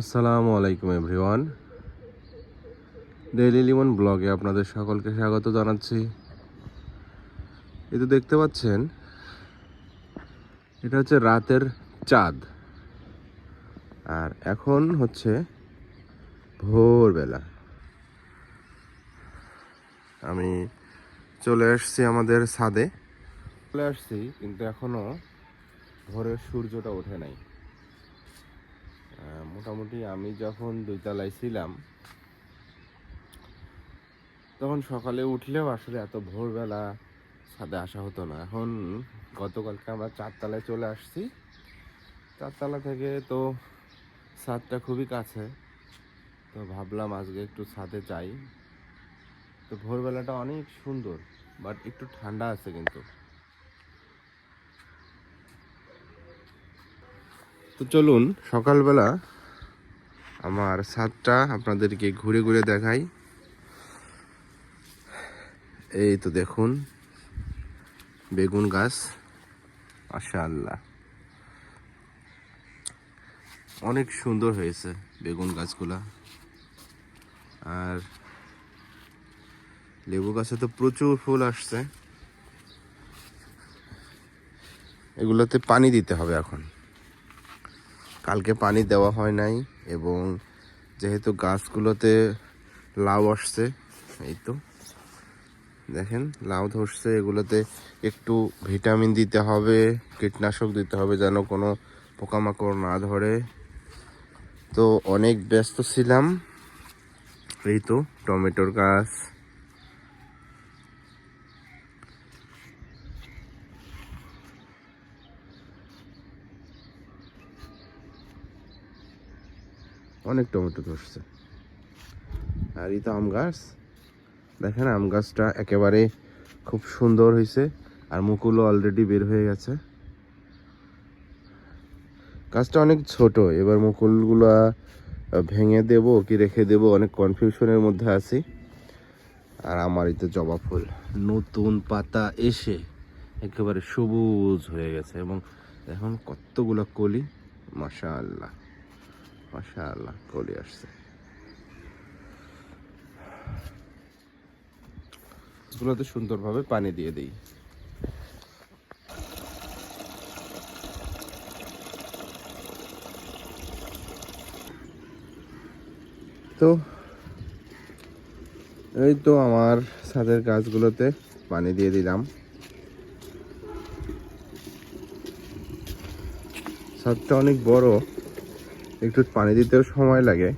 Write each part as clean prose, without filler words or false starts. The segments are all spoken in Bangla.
আসসালামু আলাইকুম এভরিওয়ান। ডেইলি লিমন ব্লগে আপনাদের সকলকে স্বাগত জানাচ্ছি। এই তো দেখতে পাচ্ছেন, এটা হচ্ছে রাতের চাঁদ, আর এখন হচ্ছে ভোরবেলা। আমি চলে আসছি আমাদের ছাদে, চলে আসছি, কিন্তু এখনো ভোরের সূর্যটা ওঠে নাই। মোটামুটি আমি যখন 2 তলায় ছিলাম তখন সকালে উঠলেও আসলে এত ভোরবেলা ছাদে আসা হতো না। এখন গতকালকে আমরা 4 তলায় চলে আসছি। 4 তলা থেকে তো ছাদটা খুবই কাছে, তো ভাবলাম আজকে একটু ছাদে যাই। তো ভোরবেলাটা অনেক সুন্দর, বাট একটু ঠান্ডা আছে কিন্তু। তো চলুন সকালবেলা আমার ছাদটা আপনাদেরকে ঘুরে ঘুরে দেখাই। এই তো দেখুন বেগুন গাছ, মাশাআল্লাহ অনেক সুন্দর হয়েছে বেগুন গাছগুলা। আর লেবু গাছে তো প্রচুর ফুল আসছে, এগুলোতে পানি দিতে হবে এখন। কালকে পানি দেওয়া হয় নাই, এবং যেহেতু গাছগুলোতে লাউ আসছে, এই তো দেখেন লাউ ধরছে, এগুলোতে একটু ভিটামিন দিতে হবে, কীটনাশক দিতে হবে যেন কোনো পোকামাকড় না ধরে। তো অনেক ব্যস্ত ছিলাম। এই তো টমেটোর গাছ, অনেক টমেটো ধরছে। আর এই তো আম গাছ, দেখেন আম গাছটা একেবারে খুব সুন্দর হয়েছে, আর মুকুলও অলরেডি বের হয়ে গেছে। গাছটা অনেক ছোট, এবার মুকুলগুলা ভেঙে দেব কি রেখে দেব, অনেক কনফিউশনের মধ্যে আছি। আর আমার এই তো জবা ফুল নতুন পাতা এসে একেবারে সবুজ হয়ে গেছে, এবং এখন কতগুলো কলি, মাশাআল্লাহ মাশাআল্লাহ কলি আসছে। এগুলোতে সুন্দরভাবে পানি দিয়ে দিই। তো এই তো আমার ছাদের গাছগুলোতে পানি দিয়ে দিলাম। ছাদটা অনেক বড়, একটু পানি দিতেও সময় লাগে,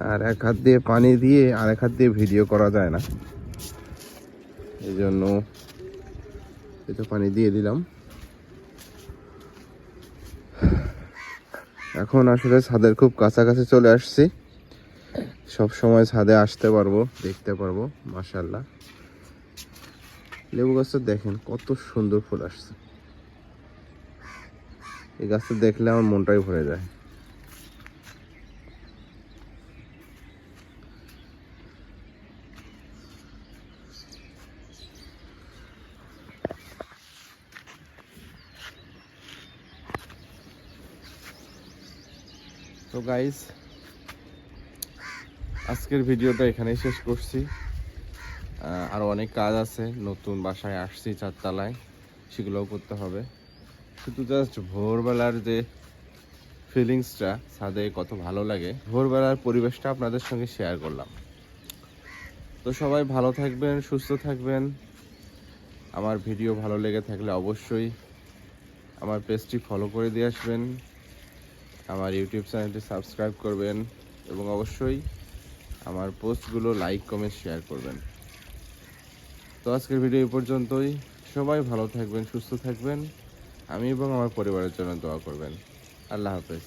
আর এক হাত দিয়ে পানি দিয়ে আর এক হাত দিয়ে ভিডিও করা যায় না, এই জন্য একটু পানি দিয়ে দিলাম। এখন আসলে ছাদের খুব কাছাকাছি চলে আসছি, সব সময় ছাদে আসতে পারবো, দেখতে পারবো। মাশাআল্লাহ লেবু গাছটা দেখেন কত সুন্দর ফুল আসছে। এই গাছটা দেখলে আমার মনটাই ভরে যায়। তো গাইস, আজকের ভিডিওটা এখানেই শেষ করছি। আরও অনেক কাজ আছে, নতুন বাসায় আসছি 4 তলায়, সেগুলোও করতে হবে। শুধু জাস্ট ভোরবেলার যে ফিলিংসটা ছাদে কত ভালো লাগে, ভোরবেলার পরিবেশটা আপনাদের সঙ্গে শেয়ার করলাম। তো সবাই ভালো থাকবেন, সুস্থ থাকবেন। আমার ভিডিও ভালো লেগে থাকলে অবশ্যই আমার পেজটি ফলো করে দিয়ে আসবেন, আমার ইউটিউব চ্যানেলটি সাবস্ক্রাইব করবেন, এবং অবশ্যই আমার পোস্টগুলো লাইক কমেন্ট শেয়ার করবেন। তো আজকের ভিডিও এই পর্যন্তই। সবাই ভালো থাকবেন, সুস্থ থাকবেন। আমি এবং আমার পরিবারের জন্য দোয়া করবেন। আল্লাহ হাফেজ।